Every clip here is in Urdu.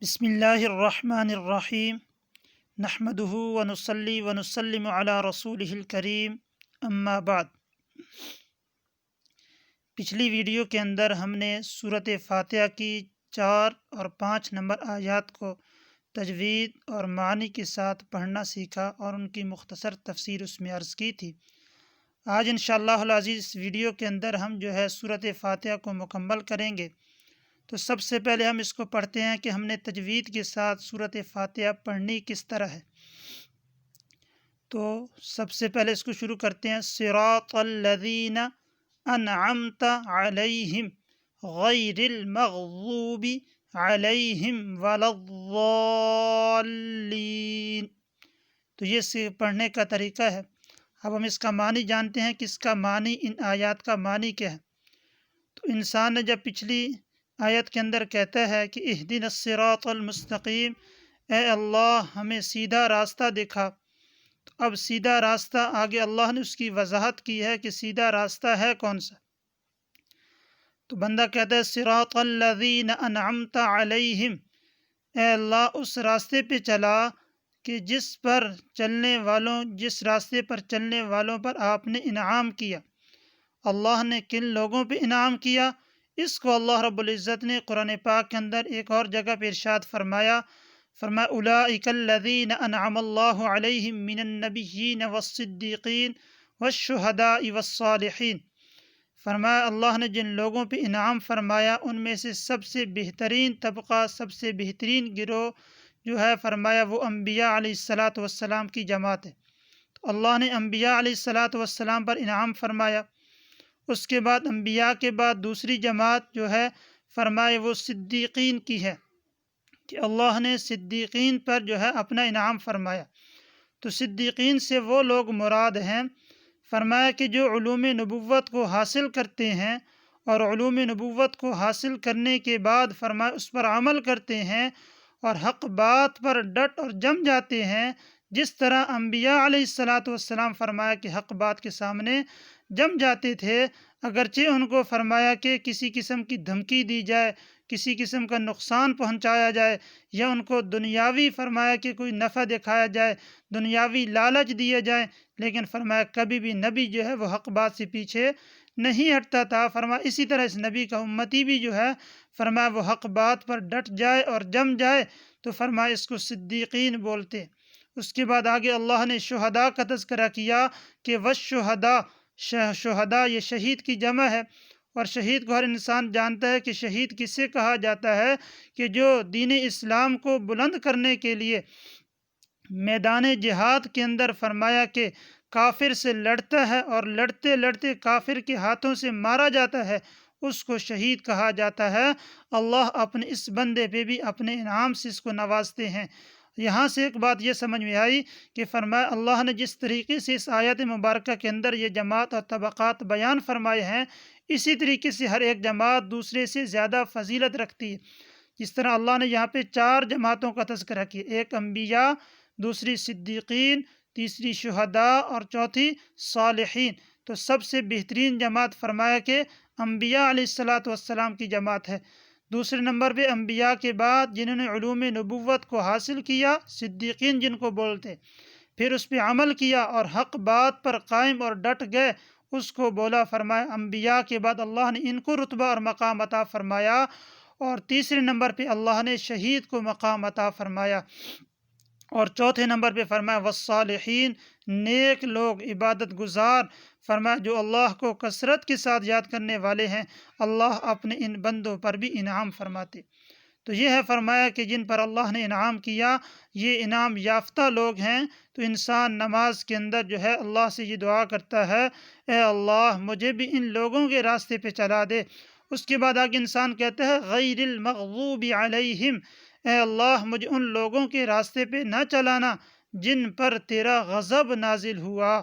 بسم اللہ الرحمن الرحیم نحمدہ ونصلی ونسلم علی رسولہ الکریم اما بعد۔ پچھلی ویڈیو کے اندر ہم نے سورۃ فاتحہ کی 4 اور 5 نمبر آیات کو تجوید اور معنی کے ساتھ پڑھنا سیکھا اور ان کی مختصر تفسیر اس میں عرض کی تھی۔ آج انشاءاللہ العزیز اس ویڈیو کے اندر ہم سورۃ فاتحہ کو مکمل کریں گے۔ تو سب سے پہلے ہم اس کو پڑھتے ہیں کہ ہم نے تجوید کے ساتھ سورۃ فاتحہ پڑھنی کس طرح ہے۔ تو سب سے پہلے اس کو شروع کرتے ہیں، صراط الذین انعمت علیہم غیر المغضوب علیہم ولا الضالین۔ تو یہ پڑھنے کا طریقہ ہے۔ اب ہم اس کا معنی جانتے ہیں کہ اس کا معنی، ان آیات کا معنی کیا ہے۔ تو انسان نے جب پچھلی آیت کے اندر کہتا ہے کہ اہدنا الصراط المستقیم، اے اللہ ہمیں سیدھا راستہ دکھا، تو اب سیدھا راستہ آگے اللہ نے اس کی وضاحت کی ہے کہ سیدھا راستہ ہے کون سا۔ تو بندہ کہتا ہے صراط الذین انعمت علیہم، اے اللہ اس راستے پہ چلا کہ جس راستے پر چلنے والوں پر آپ نے انعام کیا۔ اللہ نے کن لوگوں پہ انعام کیا، اس کو اللہ رب العزت نے قرآن پاک کے اندر ایک اور جگہ پہ ارشاد فرمایا اولئک الذین انعم اللہ علیہم من النبیین والصدیقین والشہداء والصالحین۔ فرمایا اللہ نے جن لوگوں پہ انعام فرمایا ان میں سے سب سے بہترین طبقہ، سب سے بہترین گروہ فرمایا وہ انبیاء علیہ السلام کی جماعت ہے۔ تو اللہ نے انبیاء علیہ السلام پر انعام فرمایا۔ اس کے بعد انبیاء کے بعد دوسری جماعت فرمائے وہ صدیقین کی ہے، کہ اللہ نے صدیقین پر اپنا انعام فرمایا۔ تو صدیقین سے وہ لوگ مراد ہیں، فرمایا کہ جو علوم نبوت کو حاصل کرتے ہیں اور علوم نبوت کو حاصل کرنے کے بعد فرمایا اس پر عمل کرتے ہیں اور حق بات پر ڈٹ اور جم جاتے ہیں، جس طرح انبیاء علیہ السلام فرمایا کہ حق بات کے سامنے جم جاتے تھے، اگرچہ ان کو فرمایا کہ کسی قسم کی دھمکی دی جائے، کسی قسم کا نقصان پہنچایا جائے، یا ان کو دنیاوی فرمایا کہ کوئی نفع دکھایا جائے، دنیاوی لالچ دیے جائیں، لیکن فرمایا کبھی بھی نبی وہ حق بات سے پیچھے نہیں ہٹتا تھا۔ فرمایا اسی طرح اس نبی کا امتی بھی فرمایا وہ حق بات پر ڈٹ جائے اور جم جائے، تو فرمایا اس کو صدیقین بولتے۔ اس کے بعد آگے اللہ نے شہداء کا تذکرہ کیا کہ والشہداء، شہداء یہ شہید کی جمع ہے، اور شہید کو ہر انسان جانتا ہے کہ شہید کسے کہا جاتا ہے، کہ جو دین اسلام کو بلند کرنے کے لیے میدان جہاد کے اندر فرمایا کہ کافر سے لڑتا ہے اور لڑتے لڑتے کافر کے ہاتھوں سے مارا جاتا ہے، اس کو شہید کہا جاتا ہے۔ اللہ اپنے اس بندے پہ بھی اپنے انعام سے اس کو نوازتے ہیں۔ یہاں سے ایک بات یہ سمجھ میں آئی کہ فرمایا اللہ نے جس طریقے سے اس آیت مبارکہ کے اندر یہ جماعت اور طبقات بیان فرمائے ہیں، اسی طریقے سے ہر ایک جماعت دوسرے سے زیادہ فضیلت رکھتی ہے۔ جس طرح اللہ نے یہاں پہ 4 جماعتوں کا تذکرہ کیا، ایک انبیاء، دوسری صدیقین، تیسری شہداء اور چوتھی صالحین۔ تو سب سے بہترین جماعت فرمایا کہ انبیاء علیہ السلام کی جماعت ہے۔ دوسرے نمبر پہ انبیاء کے بعد جنہوں نے علوم نبوت کو حاصل کیا، صدیقین جن کو بولتے، پھر اس پہ عمل کیا اور حق بات پر قائم اور ڈٹ گئے، اس کو بولا۔ فرمایا انبیاء کے بعد اللہ نے ان کو رتبہ اور مقام عطا فرمایا، اور تیسرے نمبر پہ اللہ نے شہید کو مقام عطا فرمایا، اور چوتھے نمبر پہ فرمایا والصالحین، نیک لوگ، عبادت گزار، فرمایا جو اللہ کو کثرت کے ساتھ یاد کرنے والے ہیں، اللہ اپنے ان بندوں پر بھی انعام فرماتے۔ تو یہ ہے فرمایا کہ جن پر اللہ نے انعام کیا یہ انعام یافتہ لوگ ہیں۔ تو انسان نماز کے اندر اللہ سے یہ دعا کرتا ہے، اے اللہ مجھے بھی ان لوگوں کے راستے پہ چلا دے۔ اس کے بعد آگے انسان کہتا ہے غیر المغضوب علیہم، اے اللہ مجھے ان لوگوں کے راستے پہ نہ چلانا جن پر تیرا غضب نازل ہوا،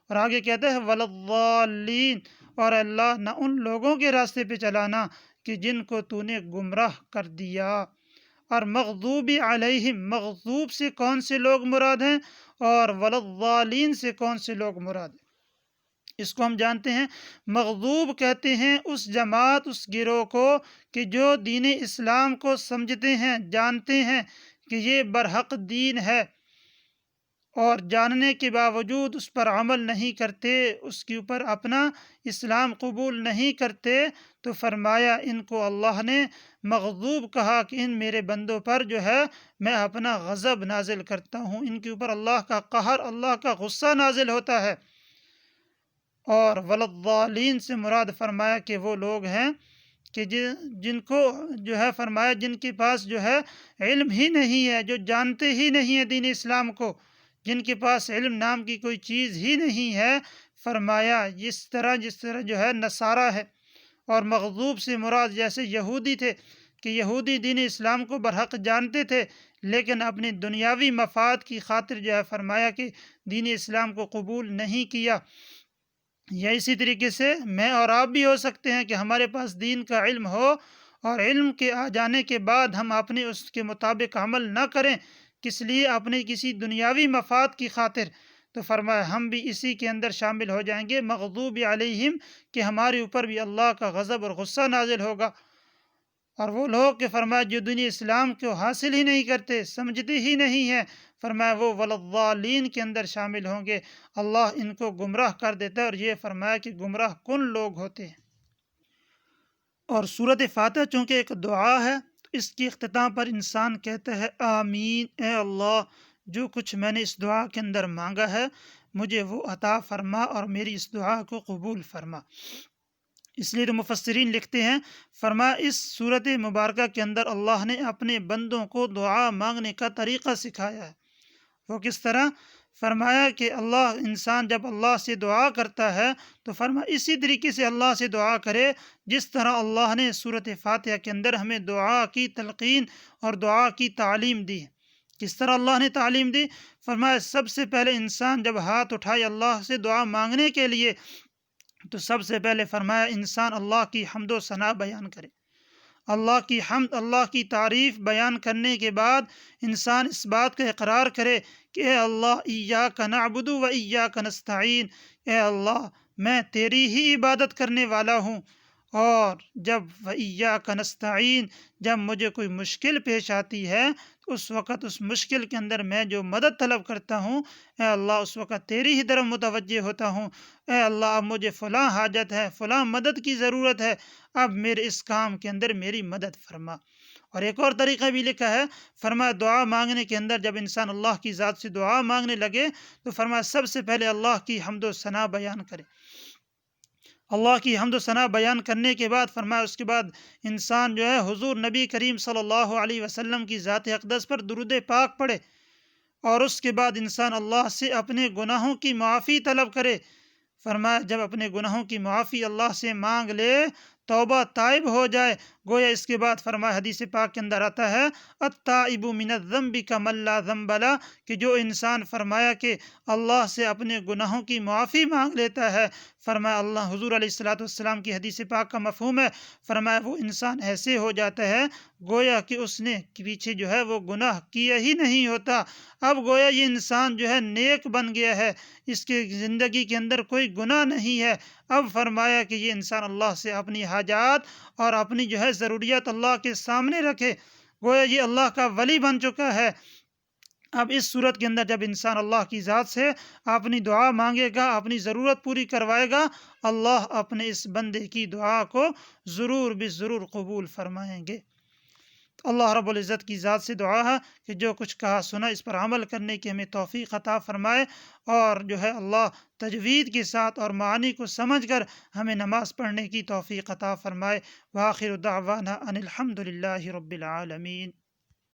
اور آگے کہتا ہے ولا الضالین، اور اللہ نہ ان لوگوں کے راستے پہ چلانا کہ جن کو تو نے گمراہ کر دیا۔ اور مغضوب علیہم، مغضوب سے کون سے لوگ مراد ہیں، اور ولا الضالین سے کون سے لوگ مراد ہیں۔ اس کو ہم جانتے ہیں مغضوب کہتے ہیں اس جماعت، اس گروہ کو کہ جو دین اسلام کو سمجھتے ہیں، جانتے ہیں کہ یہ برحق دین ہے، اور جاننے کے باوجود اس پر عمل نہیں کرتے، اس کے اوپر اپنا اسلام قبول نہیں کرتے، تو فرمایا ان کو اللہ نے مغضوب کہا کہ ان میرے بندوں پر جو ہے میں اپنا غضب نازل کرتا ہوں، ان کے اوپر اللہ کا قہر، اللہ کا غصہ نازل ہوتا ہے۔ اور ولضالین سے مراد فرمایا کہ وہ لوگ ہیں کہ جن کو جو ہے فرمایا جن کے پاس جو ہے علم ہی نہیں ہے، جو جانتے ہی نہیں ہیں دین اسلام کو، جن کے پاس علم نام کی کوئی چیز ہی نہیں ہے، فرمایا جس طرح جو ہے نصارہ ہے۔ اور مغضوب سے مراد جیسے یہودی تھے کہ یہودی دین اسلام کو برحق جانتے تھے، لیکن اپنی دنیاوی مفاد کی خاطر جو ہے فرمایا کہ دین اسلام کو قبول نہیں کیا۔ یا اسی طریقے سے میں اور آپ بھی ہو سکتے ہیں کہ ہمارے پاس دین کا علم ہو، اور علم کے آ جانے کے بعد ہم اپنے اس کے مطابق عمل نہ کریں، کس لیے؟ اپنے کسی دنیاوی مفاد کی خاطر، تو فرمایا ہم بھی اسی کے اندر شامل ہو جائیں گے، مغضوب علیہم، کہ ہمارے اوپر بھی اللہ کا غضب اور غصہ نازل ہوگا۔ اور وہ لوگ کہ فرمایا جو دین اسلام کو حاصل ہی نہیں کرتے، سمجھتے ہی نہیں ہیں، فرمایا وہ ولضالین کے اندر شامل ہوں گے، اللہ ان کو گمراہ کر دیتا ہے، اور یہ فرمایا کہ گمراہ کن لوگ ہوتے ہیں۔ اور سورۃ فاتحہ چونکہ ایک دعا ہے، تو اس کی اختتام پر انسان کہتا ہے آمین، اے اللہ جو کچھ میں نے اس دعا کے اندر مانگا ہے مجھے وہ عطا فرما اور میری اس دعا کو قبول فرما۔ اس لیے تو مفسرین لکھتے ہیں، فرمایا اس صورت مبارکہ کے اندر اللہ نے اپنے بندوں کو دعا مانگنے کا طریقہ سکھایا ہے۔ وہ کس طرح؟ فرمایا کہ انسان جب اللہ سے دعا کرتا ہے تو فرمایا اسی طریقے سے اللہ سے دعا کرے جس طرح اللہ نے سورۃ فاتحہ کے اندر ہمیں دعا کی تلقین اور دعا کی تعلیم دی ہے۔ کس طرح اللہ نے تعلیم دی؟ فرمایا سب سے پہلے انسان جب ہاتھ اٹھائے اللہ سے دعا مانگنے کے لیے تو سب سے پہلے فرمایا انسان اللہ کی حمد و ثنا بیان کرے، اللہ کی حمد، اللہ کی تعریف بیان کرنے کے بعد انسان اس بات کا اقرار کرے کہ اے اللہ ایاک نعبد و ایاک نستعین، اے اللہ میں تیری ہی عبادت کرنے والا ہوں، اور جب وَإِيَّاكَ نَسْتَعِينُ جب مجھے کوئی مشکل پیش آتی ہے تو اس وقت اس مشکل کے اندر میں جو مدد طلب کرتا ہوں، اے اللہ اس وقت تیری ہی طرف متوجہ ہوتا ہوں، اے اللہ اب مجھے فلاں حاجت ہے، فلاں مدد کی ضرورت ہے، اب میرے اس کام کے اندر میری مدد فرما۔ اور ایک اور طریقہ بھی لکھا ہے، فرمایا دعا مانگنے کے اندر جب انسان اللہ کی ذات سے دعا مانگنے لگے تو فرمایا سب سے پہلے اللہ کی حمد و ثنا بیان کرے۔ اللہ کی حمد و ثنا بیان کرنے کے بعد فرمایا اس کے بعد انسان جو ہے حضور نبی کریم صلی اللہ علیہ وسلم کی ذات اقدس پر درود پاک پڑھے، اور اس کے بعد انسان اللہ سے اپنے گناہوں کی معافی طلب کرے۔ فرمایا جب اپنے گناہوں کی معافی اللہ سے مانگ لے، توبہ تائب ہو جائے، گویا اس کے بعد فرمایا حدیث پاک کے اندر آتا ہے التائب من الذنب کمن لا ذنب لہ، کہ جو انسان فرمایا کہ اللہ سے اپنے گناہوں کی معافی مانگ لیتا ہے، فرمایا اللہ حضور علیہ الصلوۃ والسلام کی حدیث پاک کا مفہوم ہے، فرمایا وہ انسان ایسے ہو جاتا ہے گویا کہ اس نے پیچھے جو ہے وہ گناہ کیا ہی نہیں ہوتا، اب گویا یہ انسان جو ہے نیک بن گیا ہے، اس کی زندگی کے اندر کوئی گناہ نہیں ہے۔ اب فرمایا کہ یہ انسان اللہ سے اپنی حاجات اور اپنی جو ہے ضروریات اللہ کے سامنے رکھے، گویا یہ اللہ کا ولی بن چکا ہے۔ اب اس صورت کے اندر جب انسان اللہ کی ذات سے اپنی دعا مانگے گا، اپنی ضرورت پوری کروائے گا، اللہ اپنے اس بندے کی دعا کو ضرور بضرور قبول فرمائیں گے۔ اللہ رب العزت کی ذات سے دعا ہے کہ جو کچھ کہا سنا اس پر عمل کرنے کی ہمیں توفیق عطا فرمائے، اور جو ہے اللہ تجوید کے ساتھ اور معانی کو سمجھ کر ہمیں نماز پڑھنے کی توفیق عطا فرمائے۔ وآخر دعوانا ان الحمد للہ رب العالمین۔